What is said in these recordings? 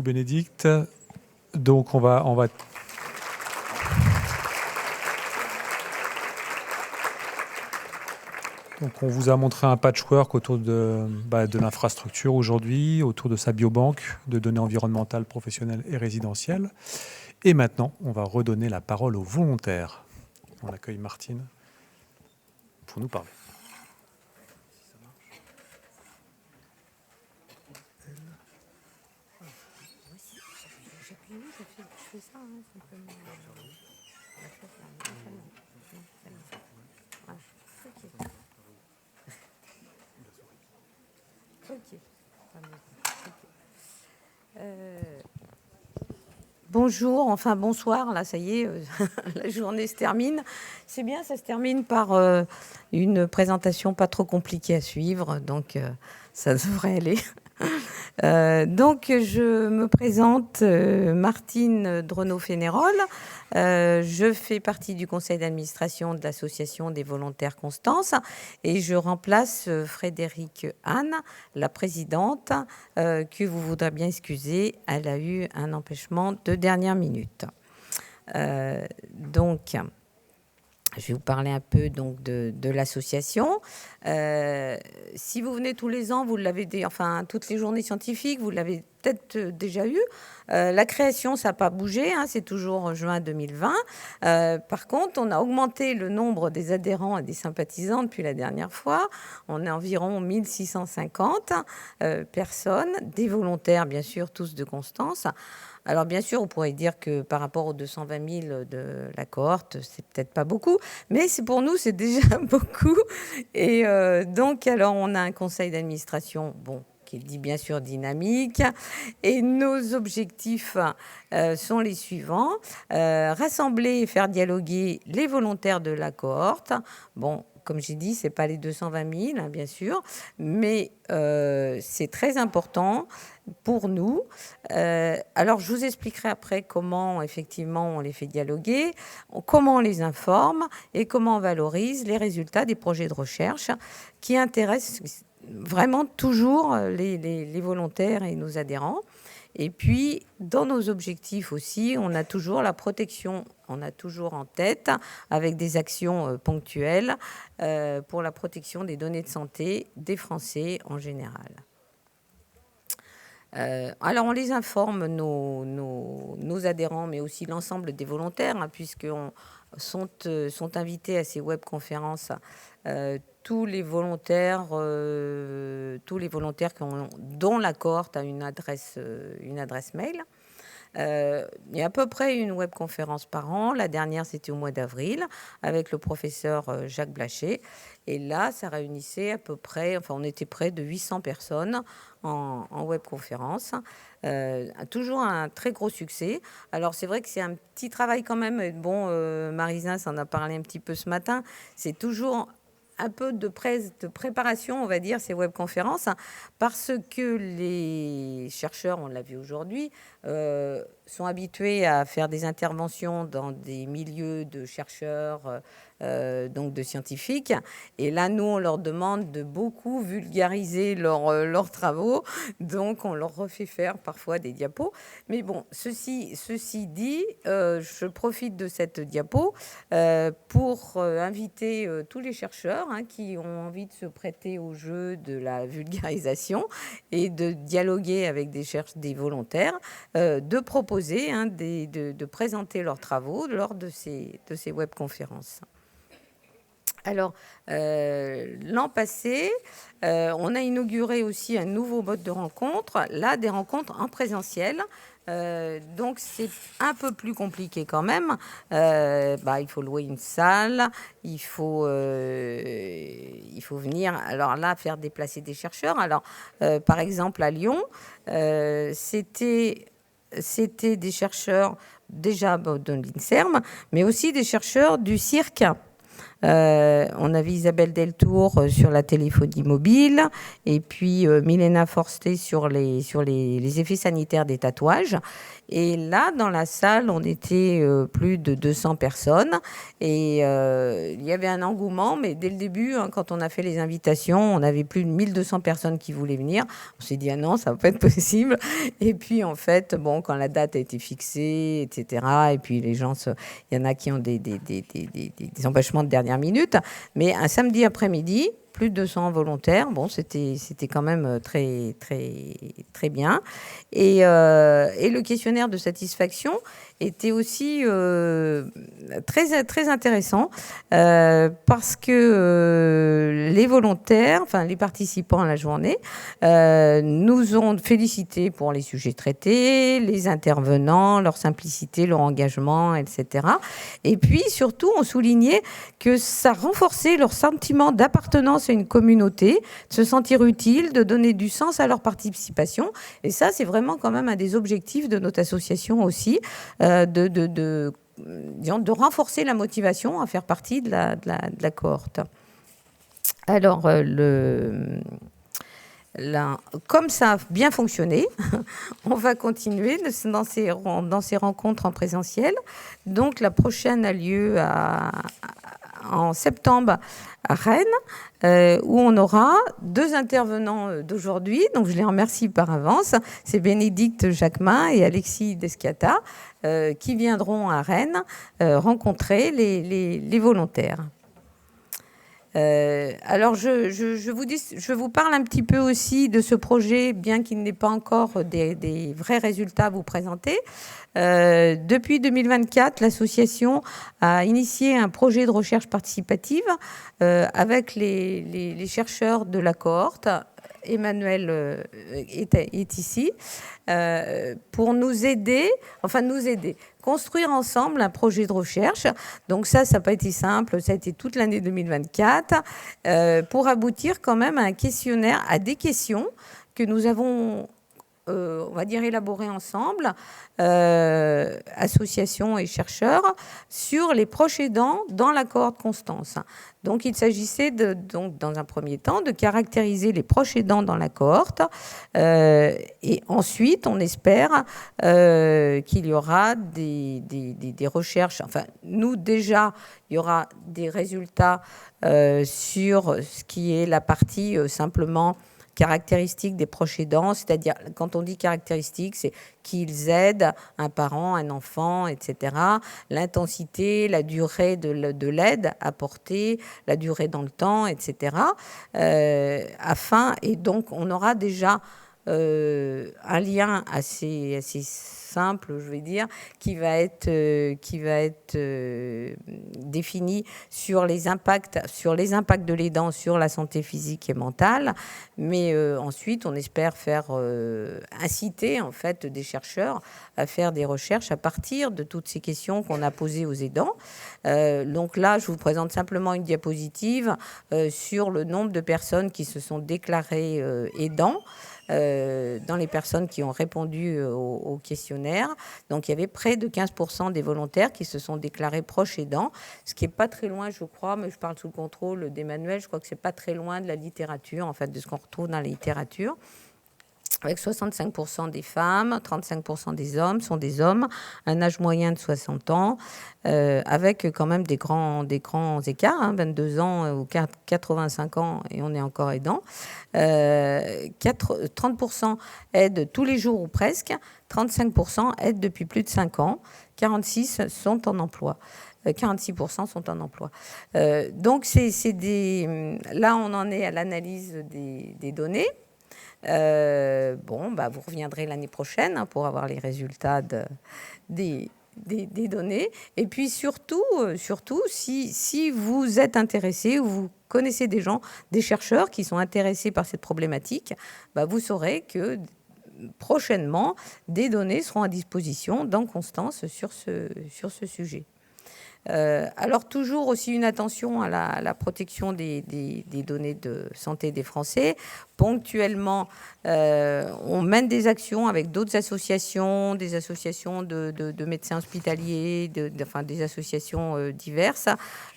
Bénédicte. Donc on va donc on vous a montré un patchwork autour de l'infrastructure aujourd'hui, autour de sa biobanque de données environnementales, professionnelles et résidentielles. Et maintenant, on va redonner la parole aux volontaires. On accueille Martine pour nous parler. Bonjour, enfin bonsoir, là ça y est, la journée se termine. C'est bien, ça se termine par une présentation pas trop compliquée à suivre, donc ça devrait aller. Donc je me présente, Martine Drenot-Fénérol. Je fais partie du conseil d'administration de l'association des volontaires Constance et je remplace Frédérique Anne, la présidente, que vous voudrez bien excuser. Elle a eu un empêchement de dernière minute. Donc, je vais vous parler un peu donc de l'association. Si vous venez tous les ans, vous l'avez enfin toutes les journées scientifiques, vous l'avez peut-être déjà eu. La création, ça n'a pas bougé, hein, c'est toujours juin 2020. Par contre, on a augmenté le nombre des adhérents et des sympathisants depuis la dernière fois. On est environ 1650 personnes, des volontaires, bien sûr, tous de Constance. Alors, bien sûr, on pourrait dire que par rapport aux 220 000 de la cohorte, c'est peut-être pas beaucoup, mais pour nous, c'est déjà beaucoup. Et donc, alors, on a un conseil d'administration, bon, qui est dit bien sûr dynamique. Et nos objectifs sont les suivants. Rassembler et faire dialoguer les volontaires de la cohorte. Bon, comme j'ai dit, ce n'est pas les 220 000, hein, bien sûr, mais c'est très important pour nous. Alors, je vous expliquerai après comment, effectivement, on les fait dialoguer, comment on les informe et comment on valorise les résultats des projets de recherche qui intéressent vraiment toujours les volontaires et nos adhérents. Et puis, dans nos objectifs aussi, on a toujours la protection, on a toujours en tête, avec des actions ponctuelles, pour la protection des données de santé des Français en général. Alors, on les informe, nos adhérents, mais aussi l'ensemble des volontaires, hein, puisqu'ils sont invités à ces webconférences. Tous les volontaires dont la cohorte a une adresse mail. Il y a à peu près une webconférence par an. La dernière, c'était au mois d'avril, avec le professeur Jacques Blacher. Et là, ça réunissait à peu près, enfin, on était près de 800 personnes en webconférence. Toujours un très gros succès. Alors, c'est vrai que c'est un petit travail quand même. Bon, Marisa s'en a parlé un petit peu ce matin. C'est toujours un peu de préparation, on va dire, ces webconférences, parce que les chercheurs, on l'a vu aujourd'hui, sont habitués à faire des interventions dans des milieux de chercheurs, donc de scientifiques. Et là, nous, on leur demande de beaucoup vulgariser leurs travaux. Donc, on leur refait faire parfois des diapos. Mais bon, ceci dit, je profite de cette diapo pour inviter tous les chercheurs, hein, qui ont envie de se prêter au jeu de la vulgarisation et de dialoguer avec des volontaires, de proposer, hein, de présenter leurs travaux lors de ces webconférences. Alors, l'an passé, on a inauguré aussi un nouveau mode de rencontre, là, des rencontres en présentiel. Donc, c'est un peu plus compliqué quand même. Il faut louer une salle, il faut venir, alors là, faire déplacer des chercheurs. Alors, par exemple, à Lyon, c'était des chercheurs déjà de l'INSERM, mais aussi des chercheurs du CIRC. On avait Isabelle Deltour sur la téléphonie mobile et puis Milena Forsté sur les effets sanitaires des tatouages. Et là, dans la salle, on était plus de 200 personnes et il y avait un engouement, mais dès le début, quand on a fait les invitations, on avait plus de 1200 personnes qui voulaient venir. On s'est dit, ah non, ça va pas être possible. Et puis, en fait, bon, quand la date a été fixée, etc., et puis les gens, il y en a qui ont des empêchements de dernière minute, mais un samedi après-midi, plus de 200 volontaires. Bon, c'était quand même très, très, très bien. Et le questionnaire de satisfaction était aussi très, très intéressant parce que les volontaires, enfin les participants à la journée, nous ont félicité pour les sujets traités, les intervenants, leur simplicité, leur engagement, etc. Et puis surtout, on soulignait que ça renforçait leur sentiment d'appartenance à une communauté, de se sentir utile, de donner du sens à leur participation. Et ça, c'est vraiment quand même un des objectifs de notre association aussi, de renforcer la motivation à faire partie de la cohorte. Alors, comme ça a bien fonctionné, on va continuer dans ces rencontres en présentiel. Donc, la prochaine a lieu en septembre à Rennes, où on aura 2 intervenants d'aujourd'hui. Donc, je les remercie par avance. C'est Bénédicte Jacquemin et Alexis Descata qui viendront à Rennes rencontrer les volontaires. Alors, je vous parle un petit peu aussi de ce projet, bien qu'il n'ait pas encore des vrais résultats à vous présenter. Depuis 2024, l'association a initié un projet de recherche participative avec les chercheurs de la cohorte. Emmanuel est ici pour nous aider, construire ensemble un projet de recherche. Donc ça n'a pas été simple, ça a été toute l'année 2024, pour aboutir quand même à un questionnaire, à des questions que nous avons, on va dire, élaborées ensemble, associations et chercheurs, sur les proches aidants dans la cohorte Constance. Donc il s'agissait dans un premier temps de caractériser les proches aidants dans la cohorte, et ensuite on espère qu'il y aura des recherches, enfin nous déjà il y aura des résultats sur ce qui est la partie simplement caractéristiques des proches aidants, c'est-à-dire, quand on dit caractéristiques, c'est qu'ils aident un parent, un enfant, etc. L'intensité, la durée de l'aide apportée, la durée dans le temps, etc. Et donc, on aura déjà un lien assez simple, je vais dire, qui va être défini sur les impacts de l'aidant sur la santé physique et mentale. Mais ensuite, on espère faire inciter en fait des chercheurs à faire des recherches à partir de toutes ces questions qu'on a posées aux aidants. Donc là, je vous présente simplement une diapositive sur le nombre de personnes qui se sont déclarées aidants. Dans les personnes qui ont répondu au questionnaire. Donc, il y avait près de 15% des volontaires qui se sont déclarés proches aidants, ce qui n'est pas très loin, je crois, mais je parle sous le contrôle d'Emmanuel, je crois que ce n'est pas très loin de la littérature, en fait, de ce qu'on retrouve dans la littérature. Avec 65% des femmes, 35% des hommes sont des hommes, un âge moyen de 60 ans, avec quand même des grands écarts, 22 ans ou 85 ans et on est encore aidant. 30% aident tous les jours ou presque, 35% aident depuis plus de 5 ans, 46% sont en emploi. 46% sont en emploi. Donc, là, on en est à l'analyse des données. Vous reviendrez l'année prochaine pour avoir les résultats des données. Et puis surtout, si vous êtes intéressé ou vous connaissez des gens, des chercheurs qui sont intéressés par cette problématique, vous saurez que prochainement, des données seront à disposition dans Constance sur ce sujet. Alors toujours aussi une attention à la protection des données de santé des Français. Ponctuellement, on mène des actions avec d'autres associations, des associations de médecins hospitaliers, enfin, des associations diverses.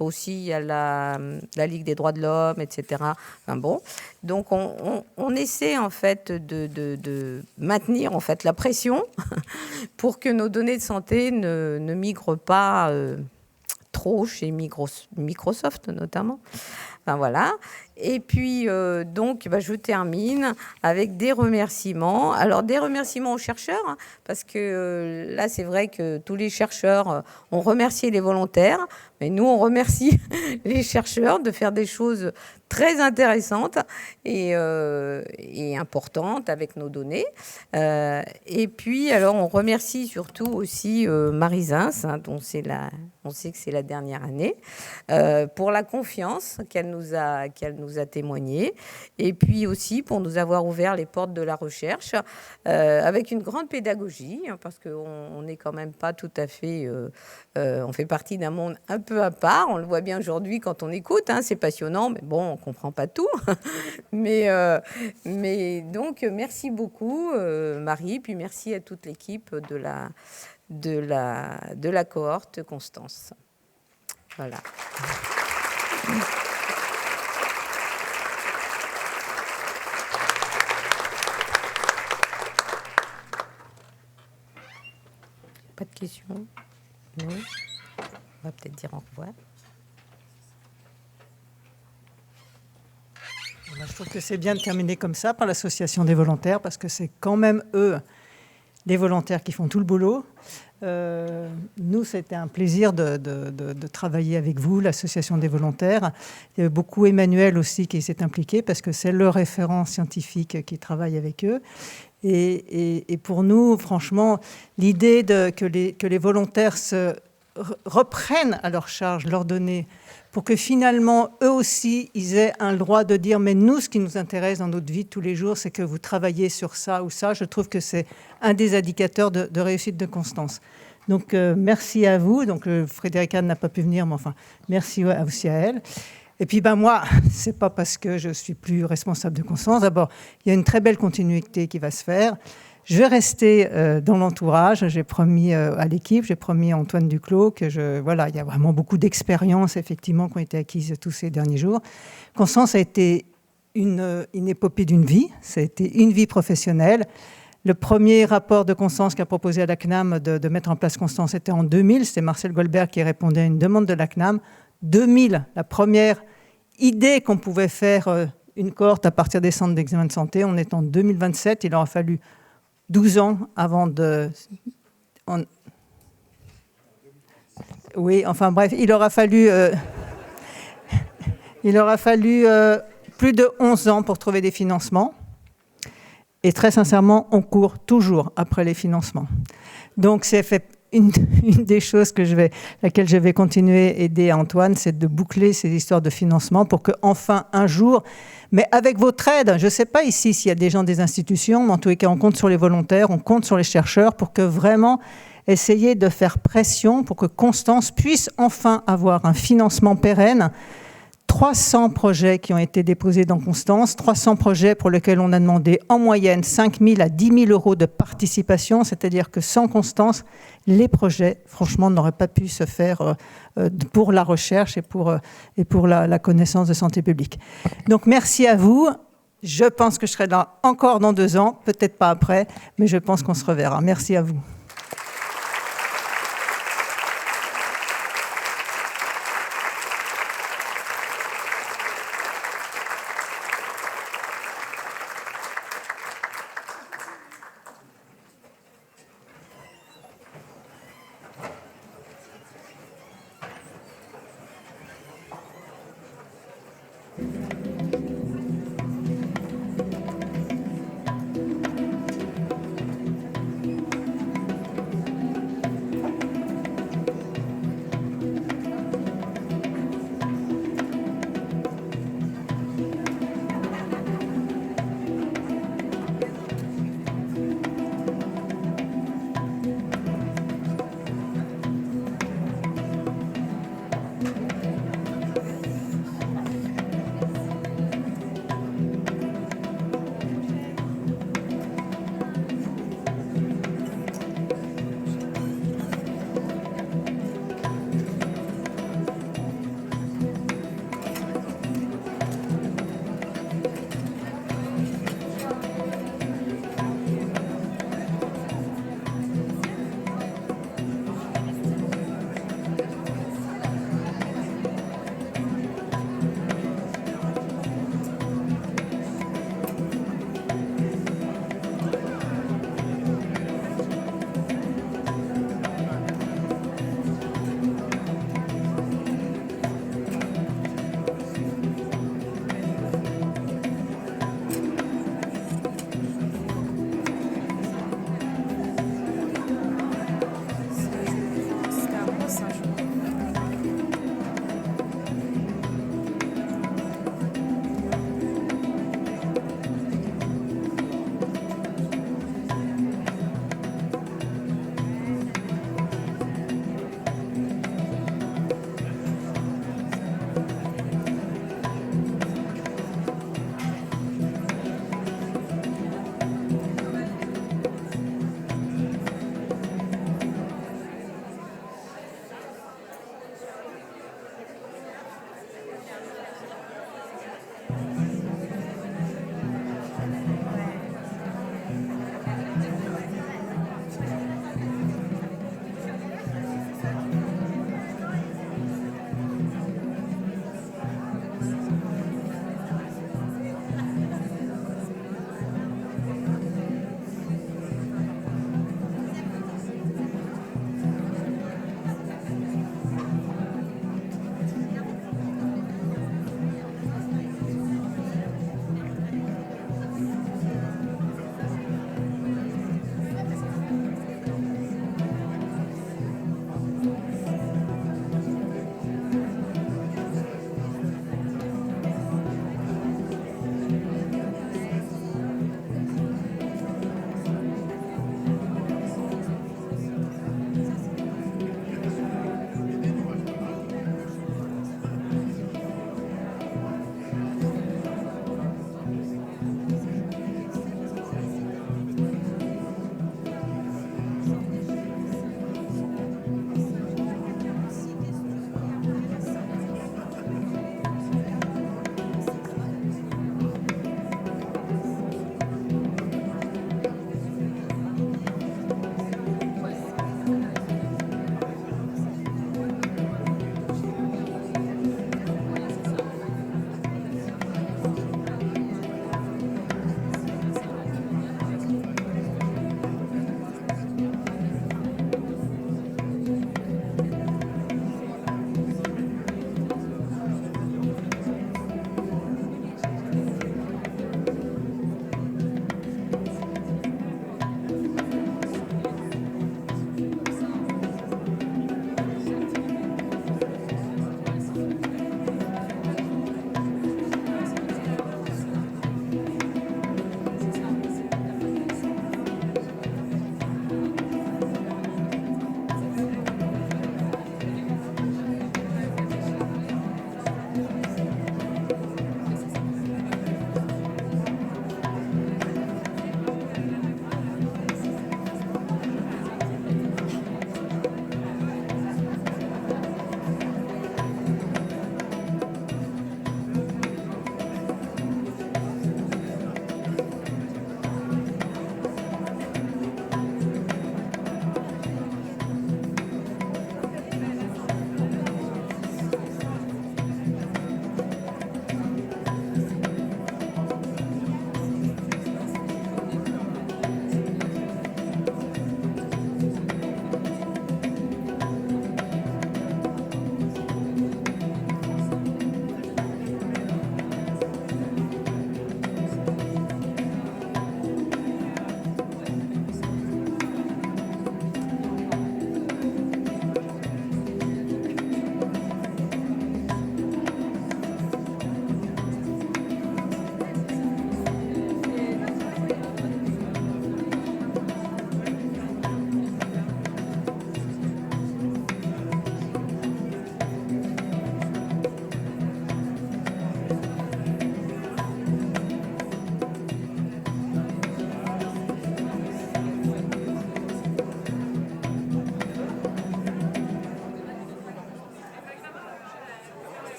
Aussi, il y a la Ligue des droits de l'homme, etc. Enfin, bon. Donc, on essaie en fait de maintenir en fait la pression pour que nos données de santé ne migrent pas trop chez Microsoft notamment. Enfin, voilà. Et puis, donc, je termine avec des remerciements. Alors, des remerciements aux chercheurs, hein, parce que là, c'est vrai que tous les chercheurs ont remercié les volontaires, mais nous, on remercie les chercheurs de faire des choses très intéressantes et importantes avec nos données. Et puis, alors, on remercie surtout aussi Marie Zins, hein, dont on sait que c'est la dernière année, pour la confiance qu'elle nous a témoigné, et puis aussi pour nous avoir ouvert les portes de la recherche avec une grande pédagogie, hein, parce qu'on n'est quand même pas tout à fait... on fait partie d'un monde un peu à part, on le voit bien aujourd'hui quand on écoute, hein, c'est passionnant, mais bon, on ne comprend pas tout. mais donc, merci beaucoup, Marie, puis merci à toute l'équipe de la cohorte Constance. Voilà. Pas de questions? Non. On va peut-être dire au revoir. Je trouve que c'est bien de terminer comme ça par l'association des volontaires, parce que c'est quand même eux, les volontaires, qui font tout le boulot. Nous, c'était un plaisir de travailler avec vous, l'association des volontaires. Il y a beaucoup Emmanuel aussi qui s'est impliqué, parce que c'est le référent scientifique qui travaille avec eux. Et pour nous, franchement, l'idée que les volontaires reprennent à leur charge leurs données, pour que finalement, eux aussi, ils aient un droit de dire « mais nous, ce qui nous intéresse dans notre vie de tous les jours, c'est que vous travaillez sur ça ou ça ». Je trouve que c'est un des indicateurs de réussite de Constance. Donc, merci à vous. Donc, Frédéric Anne n'a pas pu venir, mais enfin, merci aussi à elle. Et puis, moi, c'est pas parce que je suis plus responsable de Constance. D'abord, il y a une très belle continuité qui va se faire. Je vais rester dans l'entourage. J'ai promis à l'équipe, j'ai promis à Antoine Duclos que voilà, il y a vraiment beaucoup d'expériences, effectivement, qui ont été acquises tous ces derniers jours. Constance a été une épopée d'une vie. Ça a été une vie professionnelle. Le premier rapport de Constance qu'a proposé à la CNAM de mettre en place Constance, c'était en 2000. C'était Marcel Goldberg qui répondait à une demande de la CNAM. 2000, la première idée qu'on pouvait faire une cohorte à partir des centres d'examen de santé. On est en 2027. Il aura fallu 12 ans avant de... Oui, enfin bref, il aura fallu plus de 11 ans pour trouver des financements. Et très sincèrement, on court toujours après les financements. Donc, c'est fait une des choses laquelle je vais continuer à aider Antoine, c'est de boucler ces histoires de financement pour qu'enfin, un jour, mais avec votre aide, je ne sais pas ici s'il y a des gens des institutions, mais en tous les cas, on compte sur les volontaires, on compte sur les chercheurs pour que vraiment essayer de faire pression pour que Constance puisse enfin avoir un financement pérenne. 300 projets qui ont été déposés dans Constance, 300 projets pour lesquels on a demandé en moyenne 5 000 à 10 000 euros de participation, c'est-à-dire que sans Constance, les projets, franchement, n'auraient pas pu se faire pour la recherche et pour la connaissance de santé publique. Donc, merci à vous. Je pense que je serai là encore dans 2 ans, peut-être pas après, mais je pense qu'on se reverra. Merci à vous.